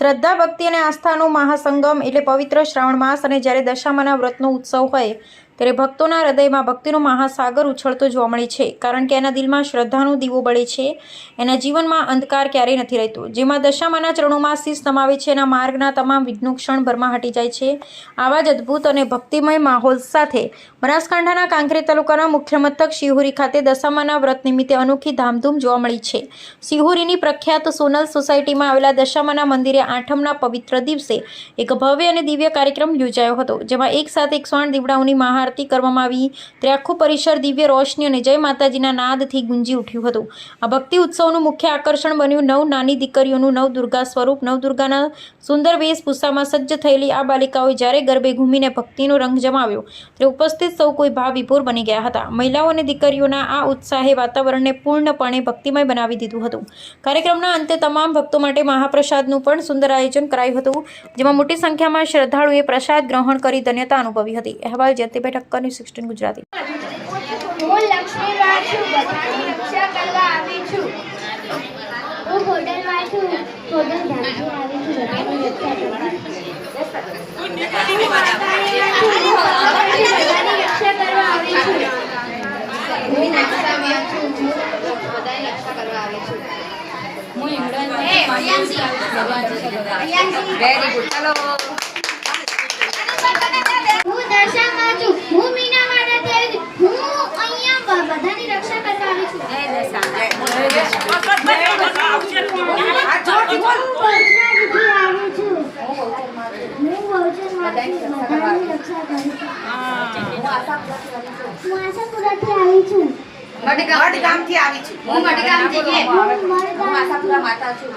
શ્રદ્ધા, ભક્તિ અને આસ્થાનો મહાસંગમ એટલે પવિત્ર શ્રાવણ માસ અને જ્યારે દશામાના વ્રતનો ઉત્સવ હોય ત્યારે ભક્તોના હૃદયમાં ભક્તિનો મહાસાગર ઉછળતો જોવા મળે છે. કારણ કે એના દિલમાં શ્રદ્ધાનો દીવો બળે છે. એના જીવનમાં અંધકાર ક્યારેય નથી રહેતો. જેમાં દશામાના ચરણોમાં શીશ નમાવે છે એના માર્ગના તમામ વિઘ્નો ક્ષણભરમાં હટી જાય છે. આવા જ અદ્ભુત અને ભક્તિમય માહોલ સાથે બનાસકાંઠાના કાંકરેજ તાલુકાના મુખ્ય મથક શિહોરી ખાતે દશામાના વ્રત નિમિત્તે અનોખી ધામધૂમ જોવા મળી છે. શિહોરીની પ્રખ્યાત સોનલ સોસાયટીમાં આવેલા દશામાના મંદિરે આઠમના પવિત્ર દિવસે એક ભવ્ય અને દિવ્ય કાર્યક્રમ યોજાયો હતો. જેમાં એક સાથે 108 દીવડાઓની મહાઆરતી કરવામાં આવી. ત્યારે આખું પરિસર દિવ્ય રોશની અને જય માતાજીના નાદથી ગુંજી ઉઠ્યું હતું. આ ભક્તિ ઉત્સવનું મુખ્ય આકર્ષણ બન્યું 9 નાની દીકરીઓનું નવદુર્ગા સ્વરૂપ. નવદુર્ગાના સુંદર વેશભૂષામાં સજ્જ થયેલી આ બાલિકાઓએ જ્યારે ગરબે ઘૂમીને ભક્તિનો રંગ જમાવ્યો ત્યારે ઉપસ્થિત સૌ કોઈ ભાવ વિભોર બની ગયા હતા. મહિલાઓ અને દીકરીઓના આ ઉત્સાહે વાતાવરણને પૂર્ણપણે ભક્તિમય બનાવી દીધું હતું. કાર્યક્રમના અંતે તમામ ભક્તો માટે મહાપ્રસાદનું પણ સુંદર આયોજન કરાયું હતું. જેમાં મોટી સંખ્યામાં શ્રદ્ધાળુઓએ પ્રસાદ ગ્રહણ કરી ધન્યતા અનુભવી હતી. અહેવાલ જયંતિભાઈ ઠક્કર, ન્યૂઝ 16 ગુજરાતી. હું લક્ષ્મીબાઈ છું, બધાની રક્ષા કરવા આવી છું. હું હોટલમાં છું, હોટલ ધામથી આવી છું, બધાની રક્ષા કરવા. બધાની રક્ષા કરવા આવી છું. હું નાસ્તામાં છું, બધાની રક્ષા કરવા આવી છું. હું વેરી ગુડ. ચલો. હું દશામાં છું, હું મીનાવાડાથી આવી છું. હું અહીંયા બધાની રક્ષા કરવા આવી છું. જય દશા. હું પટનાથી આવી છું. હું બહુચરમાંથી બધાની રક્ષા કરું છું. હું આશાપુરાથી આવી છું. મડગામથી આવી છું. હું મડગામથી હું આશાપુરા માતા છું.